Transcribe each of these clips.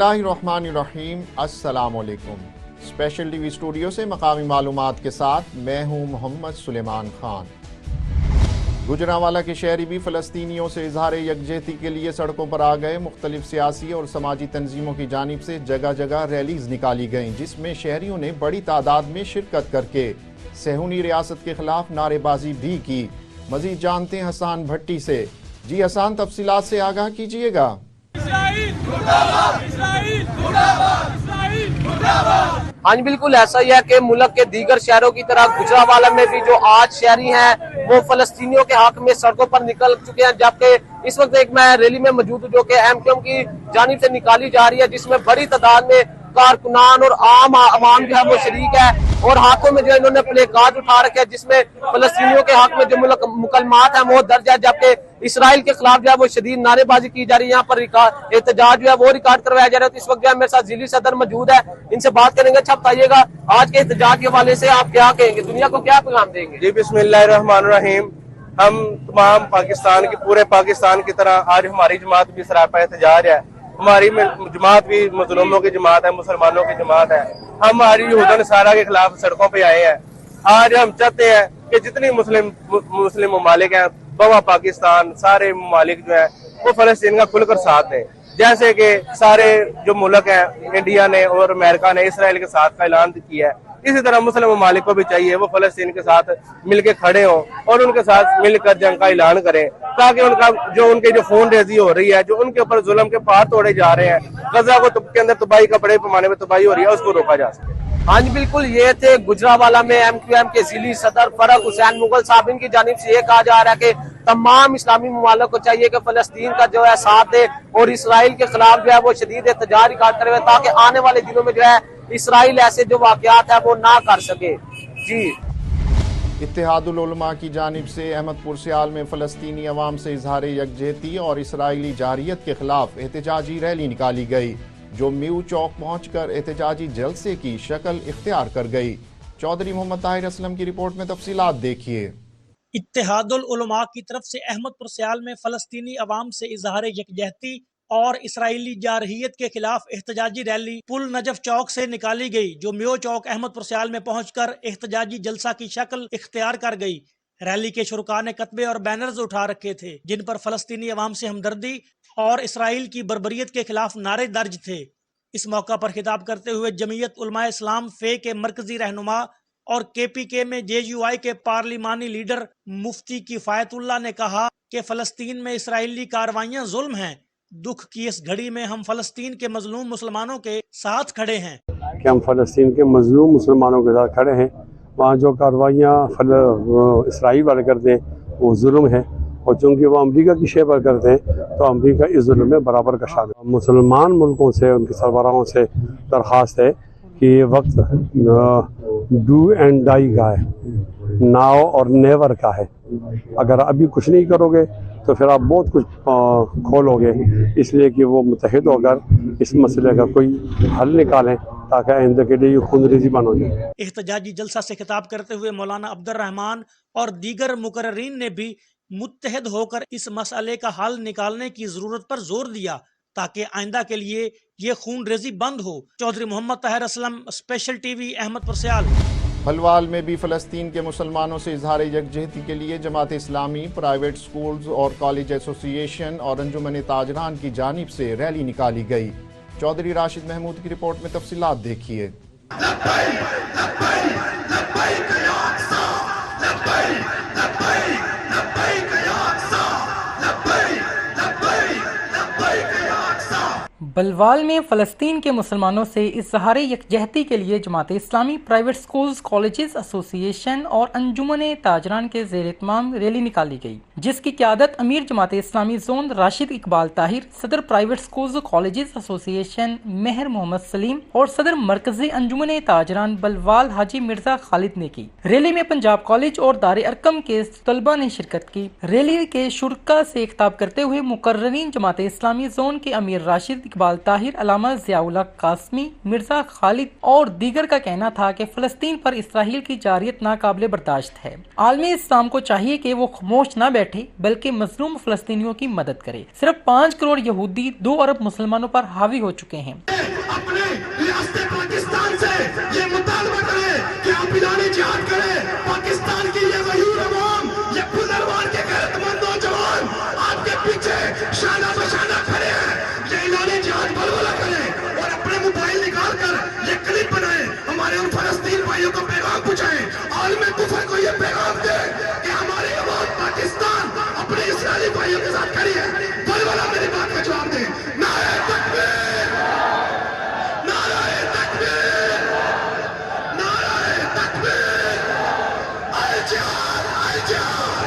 बिस्मिल्लाहिर्रहमानिर्रहीम। अस्सलाम वालेकुम। स्पेशल टीवी स्टूडियो से मकामी मालूमात के साथ मैं हूँ मोहम्मद सुलेमान खान। गुजरांवाला के शहरी भी फ़लस्तीनियों से इजहार यकजहती के लिए सड़कों पर आ गए। मुख्तलिफ सियासी और समाजी तंजीमों की जानिब से जगह जगह रैलीज निकाली गईं, जिसमें शहरियों ने बड़ी तादाद में शिरकत करके सहूनी रियासत के खिलाफ नारेबाजी भी की। मजीद जानते हैं हसान भट्टी से। जी हसान, तफसीलात से आगाह कीजिएगा। हाँ जी, बिल्कुल ऐसा ही है कि मुल्क के दीगर शहरों की तरह गुजरांवाला में भी जो आज शहरी हैं वो फलस्तीनियों के हक में सड़कों पर निकल चुके हैं। जबकि इस वक्त एक मैं रैली में मौजूद हूँ जो कि एमक्यूएम की जानिब से निकाली जा रही है, जिसमें बड़ी तादाद में कारकुनान और आम आवाम जो है वो शरीक है और हाथों में जो इन्होंने प्ले कार्ड उठा रखे हैं जिसमें फलस्तीनियों के हक में जो मुकलमात है वो दर्ज है। जबकि इसराइल के खिलाफ जो है वो शदीद नारेबाजी की जा रही है। यहाँ पर एहतजाज जो है वो रिकॉर्ड करवाया जा रहा है। तो इस वक्त जो है मेरे साथ जिली सदर मौजूद है, इनसे बात करेंगे। अच्छा बताइएगा, आज के एहतजाज के हवाले से आप क्या कहेंगे, दुनिया को क्या पैगाम देंगे? जी बिस्मिल्लाहिर्रहमानिर्रहीम। हम तमाम पाकिस्तान की पूरे पाकिस्तान की तरह आज हमारी जमात भी सरापा एहतजाज है। हमारी जमात भी मुस्लिमों की जमात है, मुसलमानों की जमात है। हम हमारी यहूद नसारा के खिलाफ सड़कों पे आए हैं। आज हम चाहते हैं कि जितनी मुस्लिम ममालिक हैं बवा पाकिस्तान, सारे ममालिक जो है वो फलस्तीन का खुलकर साथ दें। जैसे कि सारे जो मुल्क हैं, इंडिया ने और अमेरिका ने इसराइल के साथ का ऐलान किया है, इसी तरह मुस्लिम ममालिक को भी चाहिए वो फलस्तीन के साथ मिलकर खड़े हों और उनके साथ मिलकर जंग का ऐलान करें, ताकि उनके जो खून रेजी हो रही है, जो उनके ऊपर जुल्म के पार तोड़े जा रहे हैं, गजा के अंदर तबाही का बड़े पैमाने में तबाही हो रही है, उसको रोका जा सके। हाँ जी, बिल्कुल ये थे गुजरांवाला में एमक्यूएम के जिली सदर फरक हुसैन मुगल साहब। इनकी जानिब से ये कहा जा रहा है कि तमाम इस्लामी ममालिक को चाहिए कि फलस्तीन का जो है साथ दे और इसराइल के खिलाफ जो है वो शदीद एहतजाज रिकॉर्ड करे, ताकि आने वाले दिनों में जो है इसराइल ऐसे जो वाकयात है वो ना कर सके। जी इत्तेहादुल उलमा की जानिब से अहमदपुर सियाल में फ़लस्तीनी अवाम से इजहार यकजहती और इसराइली जारियत के खिलाफ एहतजाजी रैली निकाली गई, जो म्यू चौक पहुंचकर एहतजाजी जलसे की शक्ल इख्तियार कर गई। चौधरी मोहम्मद ताहिर असलम की रिपोर्ट में तफसीलात देखिए। इत्तेहादुल उलमा की तरफ से अहमदपुर सियाल में फ़लस्तीनी अवाम से इजहार यकजहती और इसराइली जारहियत के खिलाफ एहतजाजी रैली पुल नजफ चौक से निकाली गई, जो म्यो चौक अहमदपुर सियाल में पहुंचकर एहतजाजी जलसा की शक्ल इख्तियार कर गई। रैली के शुरका ने कतबे और बैनर्स उठा रखे थे, जिन पर फ़लस्तीनी अवाम से हमदर्दी और इसराइल की बर्बरियत के खिलाफ नारे दर्ज थे। इस मौका पर खिताब करते हुए जमीयत उलमा इस्लाम फे के मरकजी रहनुमा और KPK में JUI के पार्लिमानी लीडर मुफ्ती किफायतुल्लाह ने कहा कि फ़लस्तीन में इसराइली कार्रवाइयाँ जुल्म हैं। दुख की इस घड़ी में हम फ़लस्तीन के मजलूम मुसलमानों के साथ खड़े हैं। कि हम फ़लस्तीन के मजलूम मुसलमानों के साथ खड़े हैं। वहाँ जो कार्रवाइयाँ इसराइल वाले करते हैं वो जुल्म है, और चूँकि वो अमरीका की शे पर करते हैं तो अमरीका इस जुल्म में बराबर का शामिल है। मुसलमान मुल्कों से, उनके सरबराहों से दरख्वास्त है कि ये वक्त डू एंड डाई का है, नाउ और नेवर का है। अगर अभी कुछ नहीं करोगे तो फिर आप बहुत कुछ खोलोगे, इसलिए कि वो मुत्तहिद होकर इस मसले का कोई हल निकालें ताकि आइंदा के लिए खून रेजी बंद हो जाए। एहतजाजी जलसा से खिताब करते हुए मौलाना अब्दुर रहमान और दीगर मुकर्ररीन ने भी मुत्तहिद होकर इस मसले का हल निकालने की जरूरत पर जोर दिया, ताकि आइंदा के लिए ये खून रेजी बंद हो। चौधरी मोहम्मद ताहिर असलम, स्पेशल टीवी, अहमदपुर सियाल। भलवाल में भी फ़लस्तीन के मुसलमानों से इजहार यकजहती के लिए जमात इस्लामी, प्राइवेट स्कूल्स और कॉलेज एसोसिएशन और अंजुमन ताजरान की जानिब से रैली निकाली गई। चौधरी राशिद महमूद की रिपोर्ट में तफसीलात देखिए। बलवाल में फ़लस्तीन के मुसलमानों से इज़हार यकजहती के लिए Jamaat Islami, private schools, colleges association और अंजुमन ताजरान के ज़ेर इत्माम रैली निकाली गई, जिसकी क़यादत अमीर जमात इस्लामी जोन राशिद इकबाल ताहिर, सदर प्राइवेट स्कूल्स कॉलेजेस एसोसिएशन मेहर मोहम्मद सलीम और सदर मरकजी अंजुमन ताजरान बलवाल हाजी मिर्जा खालिद ने की। रैली में पंजाब कॉलेज और दारे अरकम के तलबा ने शिरकत की। रैली के शुरका से खिताब करते हुए मुकर्ररीन जमात इस्लामी जोन के अमीर राशिद اقبال طاہر، علامہ ضیاء اللہ قاسمی، مرزا خالد اور دیگر کا کہنا تھا کہ فلسطین پر اسرائیل کی جارحیت ناقابل برداشت ہے۔ عالم اسلام کو چاہیے کہ وہ خاموش نہ بیٹھے بلکہ مظلوم فلسطینیوں کی مدد کرے۔ صرف 5 کروڑ یہودی 2 ارب مسلمانوں پر حاوی ہو چکے ہیں۔ اپنے ریاست پاکستان سے یہ مطالبہ کریں کہ آپ اعلان جہاد کریں۔ پاکستان کی یہ غیور عوام، یہ بزرگوار کے غیرت مند نوجوان آپ کے پیچھے شانہ بشانہ کھڑے ہیں۔ یہ اعلان جہاد بلبلا کریں اور اپنے موبائل نکال کر یہ کلپ بنائیں، ہمارے ان فلسطین بھائیوں کو پیغام پہنچائیں، عالم کفر کو یہ پیغام دیں کہ ہماری عوام پاکستان اپنے اسرائیلی بھائیوں کے ساتھ کھڑی ہے۔ بلبلا میری بات کا جواب دیں۔ نعرہ تکبیر، نعرہ تکبیر، نعرہ تکبیر، الجہاد، الجہاد،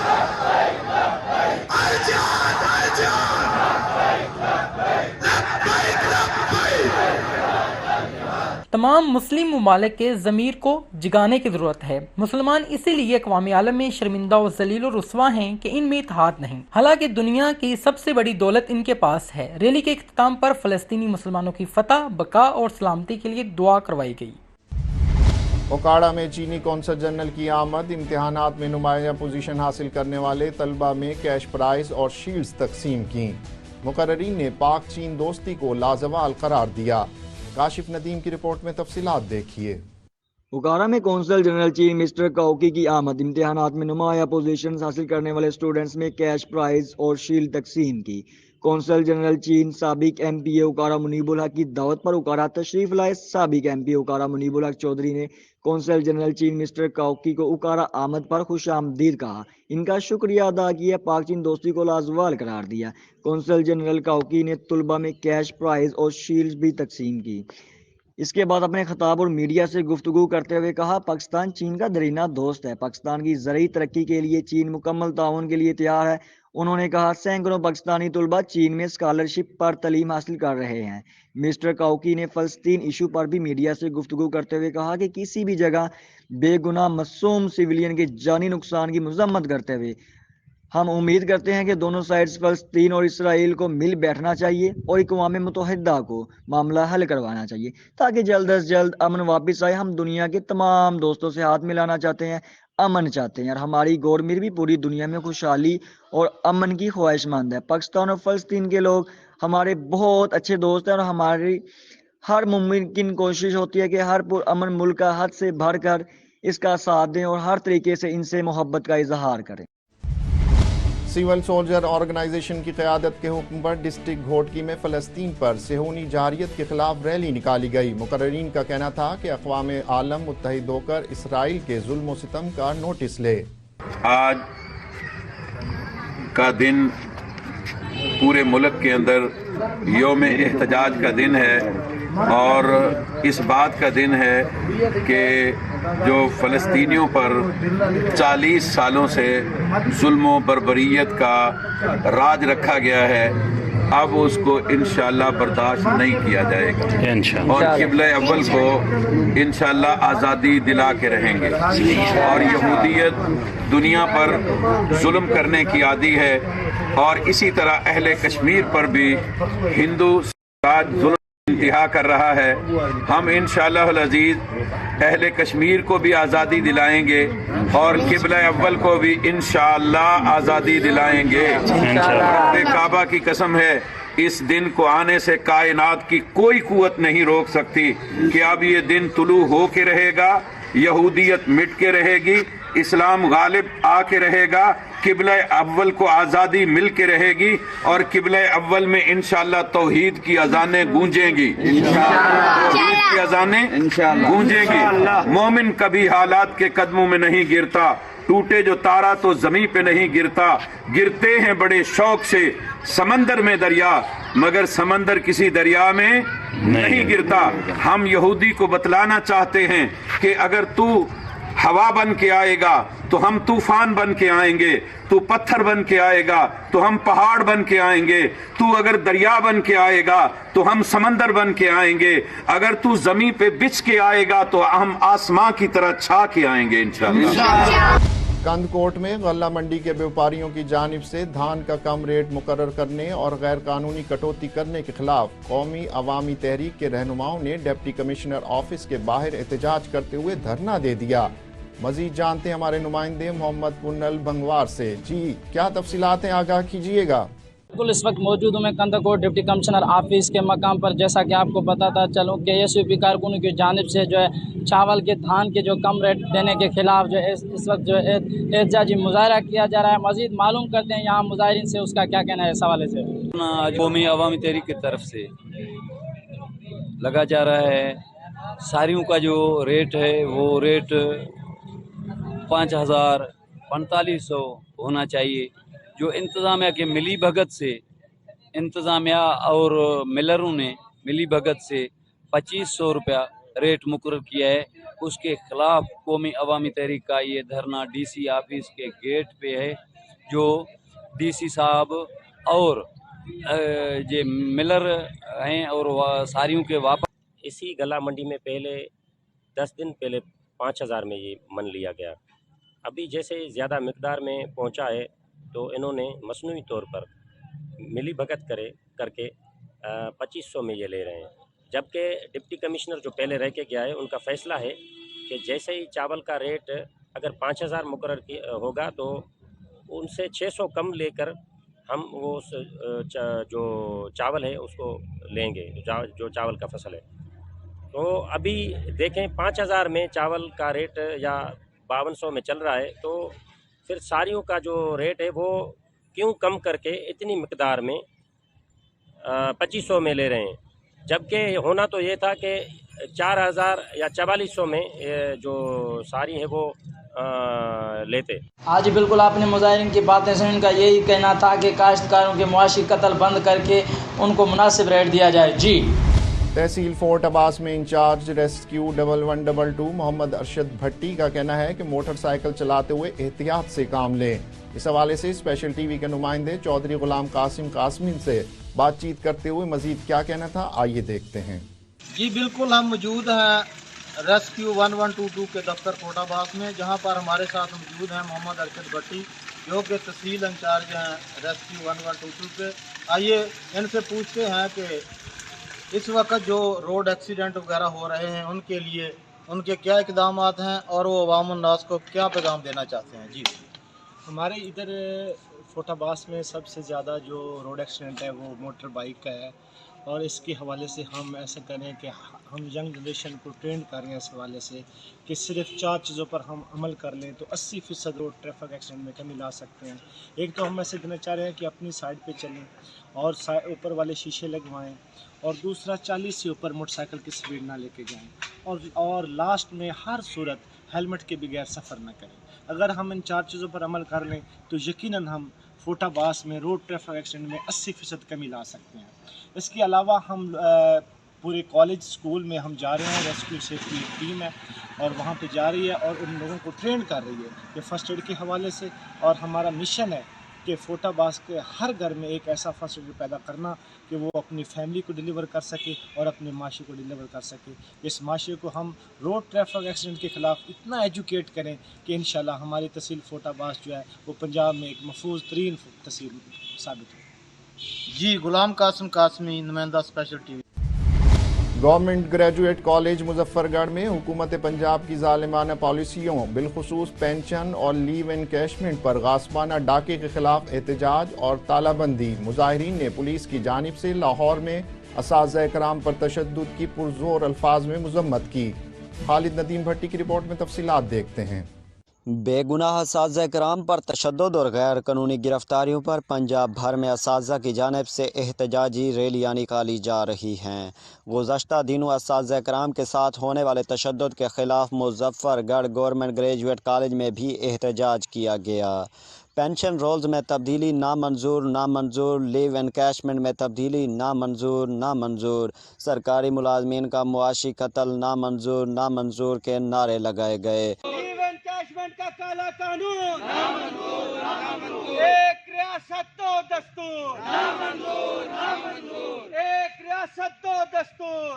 الجہاد، الجہاد، لبیک، لبیک۔ تمام مسلم ممالک کے ضمیر کو جگانے کی ضرورت ہے۔ مسلمان اسی لیے اقوام عالم میں شرمندہ و ذلیل و رسوا ہیں کہ ان میں اتحاد نہیں، حالانکہ دنیا کی سب سے بڑی دولت ان کے پاس ہے۔ ریلی کے اختتام پر فلسطینی مسلمانوں کی فتح، بقا اور سلامتی کے لیے دعا کروائی گئی۔ اوکاڑا میں چینی قونصل جنرل کی آمد، امتحانات میں نمایاں پوزیشن حاصل کرنے والے طلبہ میں کیش پرائز اور شیلڈز تقسیم کی۔ مقررین نے پاک چین دوستی کو لازوال قرار دیا۔ کاشف ندیم کی رپورٹ میں تفصیلات دیکھیے۔ اوکارا میں قونصل جنرل چین مسٹر کاؤکی کی آمد، امتحانات میں نمایاں پوزیشنز حاصل کرنے والے اسٹوڈنٹس میں کیش پرائز اور شیلڈ تقسیم کی۔ قونصل جنرل چین سابق ایم پی اے اوکارا منیب الحق کی دعوت پر اوکارا تشریف لائے سابق ایم پی اے اوکارا منیب الحق چودھری نے قونصل جنرل چین مسٹر کاؤکی کو اوکارا آمد پر خوش آمدید کہا، ان کا شکریہ ادا کیا، پاک چین دوستی کو لازوال قرار دیا۔ قونصل جنرل کاؤکی نے طلبہ میں کیش پرائز اور شیلڈز بھی تقسیم کی۔ اس کے بعد اپنے خطاب اور میڈیا سے گفتگو کرتے ہوئے کہا، پاکستان چین کا درینہ دوست ہے، پاکستان کی زرعی ترقی کے لیے چین مکمل تعاون کے لیے تیار ہے۔ انہوں نے کہا، سینکڑوں پاکستانی طلبہ چین میں اسکالرشپ پر تعلیم حاصل کر رہے ہیں۔ مسٹر کاؤکی نے فلسطین ایشو پر بھی میڈیا سے گفتگو کرتے ہوئے کہا کہ کسی بھی جگہ بے گناہ معصوم سویلین کے جانی نقصان کی مذمت کرتے ہوئے ہم امید کرتے ہیں کہ دونوں سائڈز فلسطین اور اسرائیل کو مل بیٹھنا چاہیے اور اقوام متحدہ کو معاملہ حل کروانا چاہیے تاکہ جلد از جلد امن واپس آئے۔ ہم دنیا کے تمام دوستوں سے ہاتھ ملانا چاہتے ہیں، امن چاہتے ہیں، اور ہماری گورنمنٹ بھی پوری دنیا میں خوشحالی اور امن کی خواہش مند ہے۔ پاکستان اور فلسطین کے لوگ ہمارے بہت اچھے دوست ہیں اور ہماری ہر ممکن کوشش ہوتی ہے کہ ہر پرامن ملک کا حد سے بڑھ کر اس کا ساتھ دیں اور ہر طریقے سے ان سے محبت کا اظہار کریں۔ سول سولجر آرگنائزیشن کی قیادت کے حکم پر ڈسٹرکٹ گھوٹکی میں فلسطین پر صہیونی جارحیت کے خلاف ریلی نکالی گئی۔ مقررین کا کہنا تھا کہ اقوام عالم متحد ہو کر اسرائیل کے ظلم و ستم کا نوٹس لے۔ آج کا دن پورے ملک کے اندر یوم احتجاج کا دن ہے اور اس بات کا دن ہے کہ جو فلسطینیوں پر 40 سالوں سے ظلم و بربریت کا راج رکھا گیا ہے، اب اس کو انشاءاللہ برداشت نہیں کیا جائے گا اور قبلہ اول کو انشاءاللہ آزادی دلا کے رہیں گے۔ اور یہودیت دنیا پر ظلم کرنے کی عادی ہے اور اسی طرح اہل کشمیر پر بھی ہندو راج ظلم انتہا کر رہا ہے۔ ہم انشاءاللہ العزیز اہل کشمیر کو بھی آزادی دلائیں گے اور قبلہ اول کو بھی انشاءاللہ آزادی دلائیں گے۔ رب کعبہ کی قسم ہے، اس دن کو آنے سے کائنات کی کوئی قوت نہیں روک سکتی کہ اب یہ دن طلوع ہو کے رہے گا، یہودیت مٹ کے رہے گی، اسلام غالب آ کے رہے گا، قبلہ اول کو آزادی مل کے رہے گی اور قبلہ اول میں انشاءاللہ توحید کی اذانیں گونجیں گی، توحید کی اذانیں گونجیں گی۔ مومن کبھی حالات کے قدموں میں نہیں گرتا، ٹوٹے جو تارا تو زمین پہ نہیں گرتا، گرتے ہیں بڑے شوق سے سمندر میں دریا، مگر سمندر کسی دریا میں نہیں گرتا۔ ہم یہودی کو بتلانا چاہتے ہیں کہ اگر تو ہوا بن کے آئے گا تو ہم طوفان بن کے آئیں گے، تو پتھر بن کے آئے گا تو ہم پہاڑ بن کے آئیں گے، تو اگر دریا بن کے آئے گا تو ہم سمندر بن کے آئیں گے، اگر تو زمین پہ بچھ کے آئے گا تو ہم آسمان کی طرح چھا کے آئیں گے انشاءاللہ۔ कंदकोट में गल्ला मंडी के व्यापारियों की जानिब से धान का कम रेट मुकर्रर करने और गैर कानूनी कटौती करने के खिलाफ कौमी अवामी तहरीक के रहनुमाओं ने डिप्टी कमिश्नर ऑफिस के बाहर एहतजाज करते हुए धरना दे दिया। मजीद जानते हैं हमारे नुमाइंदे मोहम्मद पुन्नल बंगवार से। जी क्या तफसीलात हैं, आगाह कीजिएगा। बिल्कुल, इस वक्त मौजूद हूँ मैं कंदकोट डिप्टी कमिश्नर ऑफिस के मकाम पर। जैसा कि आपको बताता चलूँ कि एसयूपी कारकुनों की जानिब से जो है चावल के धान के जो कम रेट देने के खिलाफ जो है इस वक्त जो है एहतजाजी मुजाहरा किया जा रहा है। मजीद मालूम करते हैं यहाँ मुजाहिरीन से उसका क्या कहना है इस हवाले से। कौमी अवामी तहरीक की तरफ से लगा जा रहा है सारियों का जो रेट है वो रेट 5000 4500 होना चाहिए। जो इंतज़ामिया के मिली भगत से इंतज़ामिया और मिलरों ने मिली भगत से 2500 रुपया रेट मुकर्रर किया है, उसके खिलाफ कौमी अवामी तहरीक का ये धरना डीसी ऑफिस के गेट पे है। जो डीसी साहब और ये मिलर हैं और सारियों के वापस इसी गला मंडी में पहले 10 दिन पहले 5000 में ये मन लिया गया। अभी जैसे ज़्यादा मिकदार में पहुंचा है तो इन्होंने मसनूई तौर पर मिली भगत करके 2500 में ये ले रहे हैं। जबकि डिप्टी कमिश्नर जो पहले रह के गया है उनका फ़ैसला है कि जैसे ही चावल का रेट अगर 5000 मुकर्रर होगा तो उनसे 600 कम लेकर हम वो जो चावल है उसको लेंगे, जो चावल का फसल है। तो अभी देखें 5000 में चावल का रेट या 5200 में चल रहा है, तो फिर सारियों का जो रेट है वो क्यों कम करके इतनी मिकदार में 2500 में ले रहे हैं। जबकि होना तो ये था कि 4000 या 4400 में जो सारी है वो लेते। आज बिल्कुल आपने मुजाहिरीन की बातें सुन, उनका यही कहना था कि काश्तकारों के मुआशी कत्ल बंद करके उनको मुनासिब रेट दिया जाए। जी तहसील फोर्ट अब्बास में इंचार्ज रेस्क्यू 1122 मोहम्मद अरशद भट्टी का कहना है कि मोटरसाइकिल चलाते हुए एहतियात से काम लें। इस हवाले से स्पेशल टीवी के नुमाइंदे चौधरी गुलाम कासिम कासमीन से बातचीत करते हुए मजीद क्या कहना था, आइए देखते हैं। जी बिल्कुल, हम मौजूद हैं रेस्क्यू 1122 के दफ्तर फोर्ट अब्बास में, जहां पर हमारे साथ मौजूद हैं मोहम्मद अरशद भट्टी जो कि तहसील इंचार्ज हैं रेस्क्यू 1122 के। आइए इनसे पूछते हैं कि इस वक्त जो रोड एक्सीडेंट वगैरह हो रहे हैं उनके लिए उनके क्या इक़दाम हैं और वो अवाम उन्नास को क्या पैगाम देना चाहते हैं। जी हमारे इधर फोर्ट अब्बास में सबसे ज़्यादा जो रोड एक्सीडेंट है वो मोटर बाइक का है, और इसके हवाले से हम ऐसा करें कि हम यंग जनरेशन को ट्रेंड कर रहे हैं इस हवाले से कि सिर्फ 4 चीज़ों पर हम अमल कर लें तो 80% रोड ट्रैफिक एक्सीडेंट में कमी ला सकते हैं। एक तो हम ऐसे देना चाह रहे हैं कि अपनी साइड पे चलें और ऊपर वाले शीशे लगवाएं, और दूसरा 40 से ऊपर मोटरसाइकिल की स्पीड ना लेके जाएं, और लास्ट में हर सूरत हेलमेट के बगैर सफ़र ना करें। अगर हम इन 4 चीज़ों पर अमल कर लें तो यकीनन हम फोर्ट अब्बास में रोड ट्रैफिक एक्सीडेंट में 80% कमी ला सकते हैं। इसके अलावा हम पूरे कॉलेज स्कूल में हम जा रहे हैं, रेस्क्यू सेफ्टी टीम है और वहाँ पे जा रही है और उन लोगों को ट्रेन कर रही है कि फ़र्स्ट एड के हवाले से। और हमारा मिशन है कि फोर्ट अब्बास के हर घर में एक ऐसा फर्स्ट एड पैदा करना कि वो अपनी फैमिली को डिलीवर कर सके और अपने माशरे को डिलीवर कर सके। इस माशरे को हम रोड ट्रैफिक एक्सीडेंट के ख़िलाफ़ इतना एजुकेट करें कि इंशाल्लाह हमारी तहसील फोर्ट अब्बास जो है वो पंजाब में एक महफूज तरीन तहसील साबित हो। जी गुलाम कासिम कासमी, नुमाइंदा special TV. Government graduate college Muzaffargarh में हुकूमत पंजाब की जालिमाना पॉलिसियों बिलखुसूस पेंशन और लीव एनकैशमेंट पर गासबाना डाके के खिलाफ एहतजाज और तालाबंदी। मुजाहिरीन ने पुलिस की जानिब से लाहौर में असातिज़ा कराम पर तशद्दुद की पुरजोर अल्फाज में मजम्मत की। खालिद नदीम भट्टी की रिपोर्ट में तफसीलात देखते हैं। बेगुनाह असातिज़ा कराम पर तशद्दुद और गैर कानूनी गिरफ्तारियों पर पंजाब भर में असातिज़ा की जानिब से एहतजाजी रैलियाँ निकाली जा रही हैं। गुज़श्ता दिनों असातिज़ा कराम के साथ होने वाले तशद्दुद के ख़िलाफ़ मुज़फ्फरगढ़ गवर्नमेंट ग्रेजुएट कॉलेज में भी एहतजाज किया गया। पेंशन रोल्स में तब्दीली नामंजूर, लीव एनकैशमेंट में तब्दीली नामंजूर, सरकारी मुलाजमीन का मुआशी कत्ल नामंजूर के नारे लगाए गए। का काला कानून एक रियासत दो दस्तूर, एक रियासत दो दस्तूर,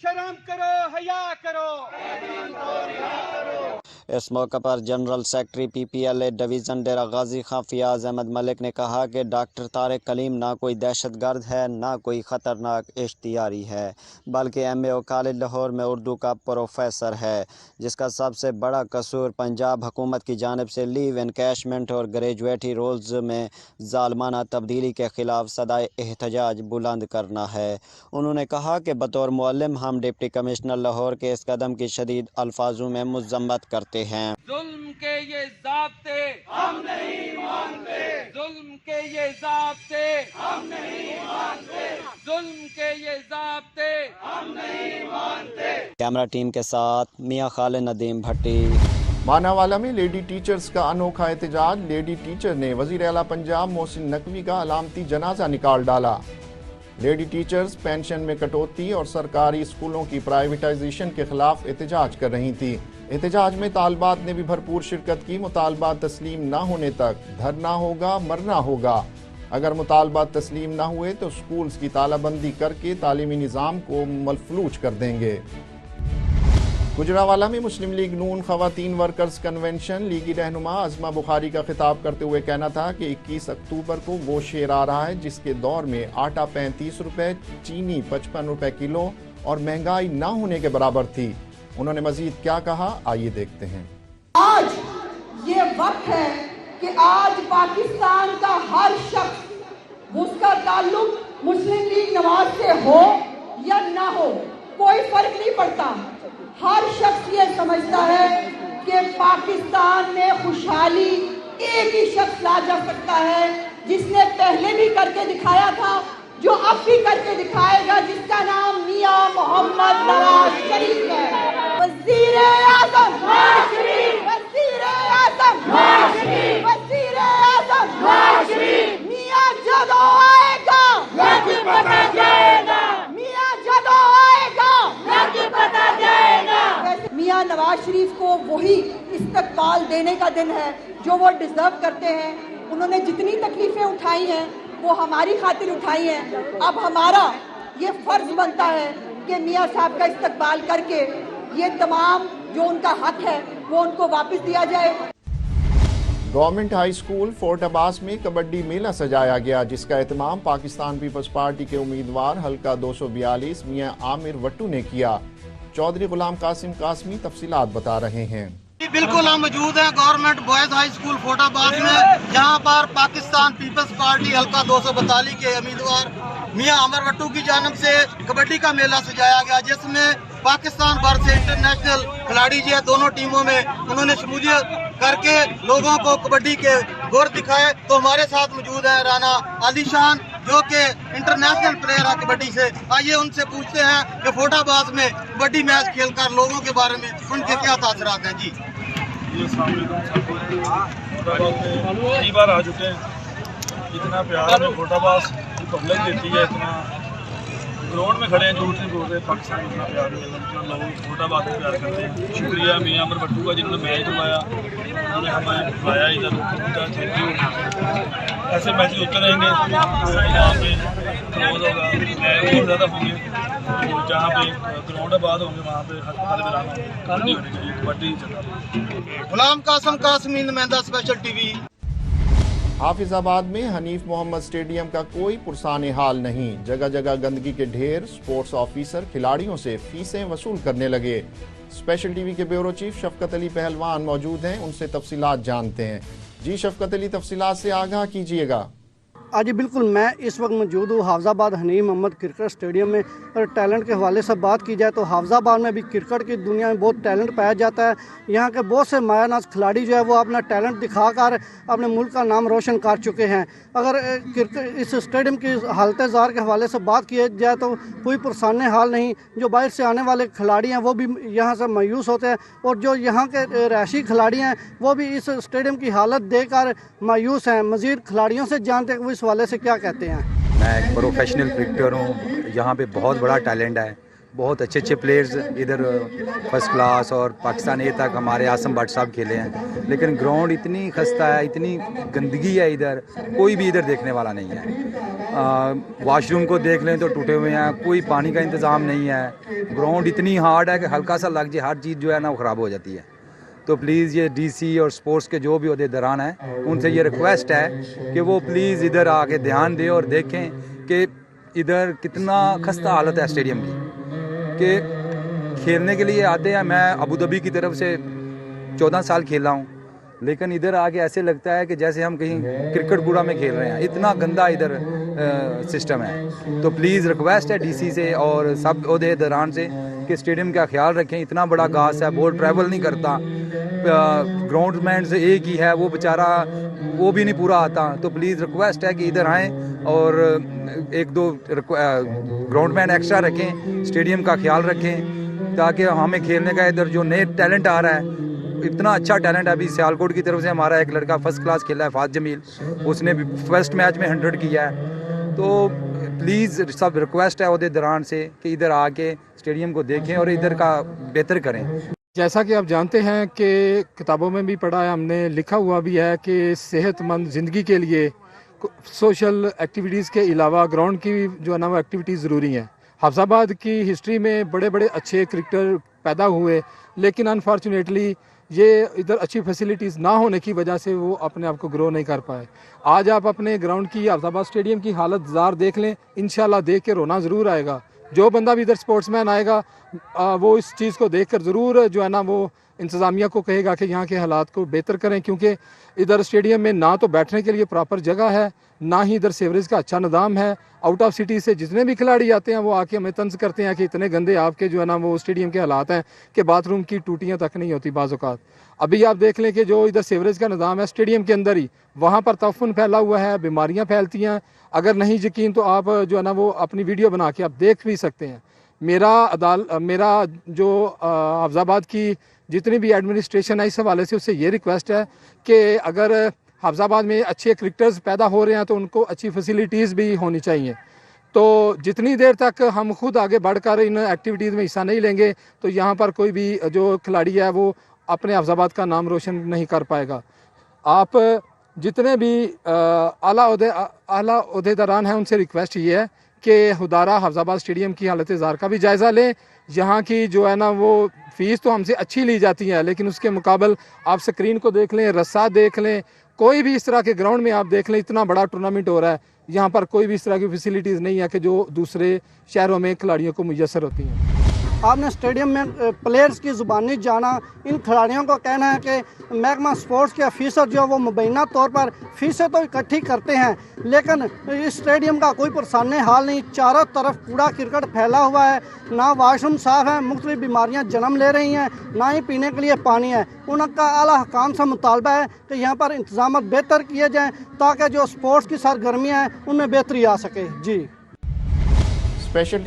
शर्म करो, हया करो। इस मौके पर जनरल सेक्रेटरी PPLA डिवीज़न डेरा गाजी खां फियाज अहमद मलिक ने कहा कि डॉक्टर तारिक कलीम ना कोई दहशतगर्द है, ना कोई ख़तरनाक इश्तियारी है, बल्कि MAO कॉलेज लाहौर में उर्दू का प्रोफेसर है, जिसका सबसे बड़ा कसूर पंजाब हुकूमत की जानिब से लीव इनकैशमेंट और ग्रेजुएटी रोल्स में ज़ालमाना तब्दीली के ख़िलाफ़ सदाए एहतजाज बुलंद करना है। उन्होंने कहा कि बतौर मुअल्लिम हम डिप्टी कमिश्नर लाहौर के इस कदम की शदीद अल्फाजों में मज़म्मत करते हैं। जुल्म के ये ज़ाब्ते हम नहीं मानते, जुल्म के ये ज़ाब्ते हम नहीं मानते, जुल्म के ये ज़ाब्ते हम नहीं मानते। कैमरा टीम के साथ मियां खालिद नदीम भट्टी। मानावाला में लेडी टीचर्स का अनोखा एहतजाज। लेडी टीचर ने वज़ीर आला पंजाब मोहसिन नकवी का अलामती जनाजा निकाल डाला। लेडी टीचर्स पेंशन में कटौती और सरकारी स्कूलों की प्राइवेटाइजेशन के खिलाफ एहतजाज कर रही थी। एहतजाज में तालबात ने भी भरपूर शिरकत की। मुतालबात तस्लीम न होने तक धरना होगा, मरना होगा। अगर मुतालबात तस्लीम न हुए तो स्कूल्स की तालाबंदी करके तालीमी निज़ाम को मलफलूज कर देंगे। गुजरावाला में मुस्लिम लीग नून ख़वातीन वर्कर्स कन्वेंशन। लीगी रहनुमा अज़मा बुखारी का खिताब करते हुए कहना था कि 21 अक्टूबर को वो शेर आ रहा है जिसके दौर में आटा 35 रुपए, चीनी 55 रुपए किलो और महंगाई ना होने के बराबर थी। उन्होंने मजीद क्या कहा, आइए देखते हैं। आज ये वक्त है कि आज पाकिस्तान का हर शख्स, उसका ताल्लुक मुस्लिम लीग नवाज से हो या ना हो, कोई फर्क नहीं पड़ता, हर शख्स ये समझता है कि पाकिस्तान में खुशहाली एक ही शख्स ला जा सकता है, जिसने पहले भी करके दिखाया था, जो अब भी करके दिखाएगा, जिसका नाम मियां मोहम्मद नवाज शरीफ है। वज़ीर आज़म नवाज शरीफ, वज़ीर आज़म नवाज शरीफ, वज़ीर आज़म नवाज शरीफ। मियां जदों आएगा लग पता जाएगा, मियां जदों आएगा लग पता जाएगा। मियां नवाज शरीफ को वही इस्तकबाल देने का दिन है जो वो डिजर्व करते हैं। उन्होंने जितनी तकलीफें उठाई हैं वो हमारी खातिर उठाई हैं। अब हमारा ये फर्ज बनता है कि मियां साहब का इस्तकबाल करके ये तमाम जो उनका हक है वो उनको वापस दिया जाए। Government high school fort Abbas में कबड्डी मेला सजाया गया, जिसका एहतमाम पाकिस्तान पीपल्स पार्टी के उम्मीदवार हल्का 242 मियां आमिर वट्टू ने किया। चौधरी गुलाम कासिम कासमी तफसीलात बता रहे हैं। बिल्कुल हम मौजूद हैं गवर्नमेंट बॉयज हाई स्कूल फोर्टाबाद में, जहां पर पाकिस्तान पीपल्स पार्टी हल्का 242 के उम्मीदवार मियां आमिर वट्टू की जानिब से कबड्डी का मेला सजाया गया, जिसमें पाकिस्तान भर से इंटरनेशनल खिलाड़ी जो है दोनों टीमों में उन्होंने शमूलियत करके लोगों को कबड्डी के गुर दिखाए। तो हमारे साथ मौजूद है राना आलीशान, जो कि इंटरनेशनल प्लेयर है कबड्डी से। आइए उनसे पूछते हैं कि फोर्टाबाद में कबड्डी मैच खेलकर लोगों के बारे में उनके क्या तासरात हैं। जी कई बार आ चुके हैं, इतना प्यार हमें फोर्टाबाद की पब्लिक देती है, इतना ग्राउंड में खड़े हैं, झूठ नहीं बोल रहे, पाकिस्तान इतना प्यार नहीं है, इतना लोग फोर्टाबाद में प्यार करते हैं। शुक्रिया मियां आमिर वट्टू का, जिन्होंने मैच करवाया, उन्होंने हमें बुलाया इधर, उनका थैंक यू। ऐसे मैच होते रहेंगे, यहाँ पे क्लोज होगा, मैच और ज़्यादा होंगे, तो जहाँ पे ग्राउंड आबाद होंगे वहाँ पे हस्पताल में रहना कबड्डी होनी चाहिए, कबड्डी चलना। गुलाम कासिम कासमी, नुमाइंदा स्पेशल टीवी। हाफिजाबाद में हनीफ मोहम्मद स्टेडियम का कोई पुरसाने हाल नहीं। जगह जगह गंदगी के ढेर। स्पोर्ट्स ऑफिसर खिलाड़ियों से फीसें वसूल करने लगे। स्पेशल टीवी के ब्यूरो चीफ शफकत अली पहलवान मौजूद हैं, उनसे तफसीलात जानते हैं। जी शफकत अली, तफसीलात से आगाह कीजिएगा। जी बिल्कुल, मैं इस वक्त मौजूद हूँ हाफिजाबाद हनीफ मोहम्मद क्रिकेट स्टेडियम में। और टैलेंट के हवाले से बात की जाए तो हाफिजाबाद में भी क्रिकेट की दुनिया में बहुत टैलेंट पाया जाता है। यहाँ के बहुत से मायानाज खिलाड़ी जो है वो अपना टैलेंट दिखाकर अपने मुल्क का नाम रोशन कर चुके हैं। अगर क्रिकेट इस स्टेडियम की हालत ज़ार के हवाले से बात की जाए तो कोई पुरसाने हाल नहीं। जो बाहर से आने वाले खिलाड़ी हैं वो भी यहाँ से मायूस होते हैं, और जो यहाँ के रहायशी खिलाड़ी हैं वो भी इस स्टेडियम की हालत देखकर मायूस हैं। मज़ीद खिलाड़ियों से जानते हैं वो इस वाले से क्या कहते हैं। मैं एक प्रोफेशनल क्रिकेटर हूँ, यहाँ पे बहुत बड़ा टैलेंट है, बहुत अच्छे अच्छे प्लेयर्स इधर फर्स्ट क्लास और पाकिस्तान ए तक हमारे आसम भट्ट साहब खेले हैं, लेकिन ग्राउंड इतनी खस्ता है, इतनी गंदगी है, इधर कोई भी इधर देखने वाला नहीं है। वॉशरूम को देख लें तो टूटे हुए हैं, कोई पानी का इंतज़ाम नहीं है। ग्राउंड इतनी हार्ड है कि हल्का सा लग जाए हर चीज़ जो है ना वो ख़राब हो जाती है। تو پلیز یہ ڈی سی اور سپورٹس کے جو بھی عہدیداران ہیں ان سے یہ ریکویسٹ ہے کہ وہ پلیز ادھر آ کے دھیان دیں اور دیکھیں کہ ادھر کتنا خستہ حالت ہے اسٹیڈیم کی، کہ کھیلنے کے لیے آتے ہیں. میں ابوظہبی کی طرف سے 14 سال کھیلا ہوں، لیکن ادھر آ کے ایسے لگتا ہے کہ جیسے ہم کہیں کرکٹ گوڑا میں کھیل رہے ہیں، اتنا گندا ادھر سسٹم ہے. تو پلیز ریکویسٹ ہے ڈی سی سے اور سب عہدیداران سے کہ اسٹیڈیم کا خیال رکھیں. اتنا بڑا گھاس ہے، بال ٹریول نہیں کرتا، گراؤنڈ مین سے ایک ہی ہے وہ بیچارہ، وہ بھی نہیں پورا آتا. تو پلیز ریکویسٹ ہے کہ ادھر آئیں اور ایک دو گراؤنڈ مین ایکسٹرا رکھیں، اسٹیڈیم کا خیال رکھیں تاکہ ہمیں کھیلنے کا ادھر جو نئے ٹیلنٹ آ رہا ہے، اتنا اچھا ٹیلنٹ ہے. ابھی سیالکوٹ کی طرف سے ہمارا ایک لڑکا فرسٹ کلاس کھیلا ہے، فاض جمیل، اس نے بھی فرسٹ میچ میں 100 کیا ہے. تو پلیز سب ریکویسٹ ہے عہدیداران سے کہ ادھر آ کے اسٹیڈیم کو دیکھیں اور ادھر کا بہتر کریں. جیسا کہ آپ جانتے ہیں کہ کتابوں میں بھی پڑھا ہے، ہم نے لکھا ہوا بھی ہے کہ صحت مند زندگی کے لیے سوشل ایکٹیویٹیز کے علاوہ گراؤنڈ کی جو ہے نا وہ ایکٹیویٹیز ضروری ہیں. حفظ آباد کی ہسٹری میں بڑے بڑے اچھے کرکٹر پیدا ہوئے، لیکن انفارچونیٹلی یہ ادھر اچھی فیسلٹیز نہ ہونے کی وجہ سے وہ اپنے آپ کو گرو نہیں کر پائے. آج آپ اپنے گراؤنڈ کی حفظ آباد اسٹیڈیم کی حالت زار دیکھ لیں، انشاءاللہ دیکھ کے رونا ضرور آئے گا. جو بندہ بھی ادھر سپورٹس مین آئے گا وہ اس چیز کو دیکھ کر ضرور جو ہے نا وہ انتظامیہ کو کہے گا کہ یہاں کے حالات کو بہتر کریں، کیونکہ ادھر اسٹیڈیم میں نہ تو بیٹھنے کے لیے پراپر جگہ ہے، نہ ہی ادھر سیوریج کا اچھا نظام ہے. آؤٹ آف سٹی سے جتنے بھی کھلاڑی آتے ہیں وہ آ کے ہمیں طنز کرتے ہیں کہ اتنے گندے آپ کے جو ہے نا وہ اسٹیڈیم کے حالات ہیں کہ باتھ روم کی ٹوٹیاں تک نہیں ہوتی بعض اوقات. ابھی آپ دیکھ لیں کہ جو ادھر سیوریج کا نظام ہے اسٹیڈیم کے اندر ہی، وہاں پر تعفن پھیلا ہوا ہے، بیماریاں پھیلتی ہیں. اگر نہیں یقین تو آپ جو ہے نا وہ اپنی ویڈیو بنا کے آپ دیکھ بھی سکتے ہیں. میرا جو حفظ آباد کی جتنی بھی ایڈمنسٹریشن ہے اس حوالے سے اس سے یہ ریکویسٹ ہے کہ اگر حفظ آباد میں اچھے کرکٹرز پیدا ہو رہے ہیں تو ان کو اچھی فیسلٹیز بھی ہونی چاہیے. تو جتنی دیر تک ہم خود آگے بڑھ کر ان ایکٹیویٹیز میں حصہ نہیں لیں گے تو یہاں پر کوئی بھی جو کھلاڑی ہے وہ اپنے حفظ آباد کا نام روشن نہیں کر پائے گا. آپ جتنے بھی اعلیٰ عہدیداران ہیں ان سے ریکویسٹ یہ ہے کہ خدارہ حفظ آباد اسٹیڈیم کی حالت زار کا بھی جائزہ لیں. یہاں کی جو ہے نا وہ فیس تو ہم سے اچھی لی جاتی ہے، لیکن اس کے مقابل آپ سکرین کو دیکھ لیں، رسا دیکھ لیں، کوئی بھی اس طرح کے گراؤنڈ میں آپ دیکھ لیں، اتنا بڑا ٹورنامنٹ ہو رہا ہے، یہاں پر کوئی بھی اس طرح کی فیسلٹیز نہیں ہے کہ جو دوسرے شہروں میں کھلاڑیوں کو میسر ہوتی ہیں. آپ نے اسٹیڈیم میں پلیئرز کی زبانی جانا. ان کھلاڑیوں کو کہنا ہے کہ محکمہ سپورٹس کے آفیسر جو وہ مبینہ طور پر فیسیں تو اکٹھی کرتے ہیں، لیکن اس اسٹیڈیم کا کوئی پرسان حال نہیں. چاروں طرف کوڑا کرکٹ پھیلا ہوا ہے، نہ واش روم صاف ہے، مختلف بیماریاں جنم لے رہی ہیں، نہ ہی پینے کے لیے پانی ہے. ان کا اعلیٰ حکام سے مطالبہ ہے کہ یہاں پر انتظامات بہتر کیے جائیں تاکہ جو سپورٹس کی سرگرمیاں ہیں ان میں بہتری آ سکے. جی اسپیشل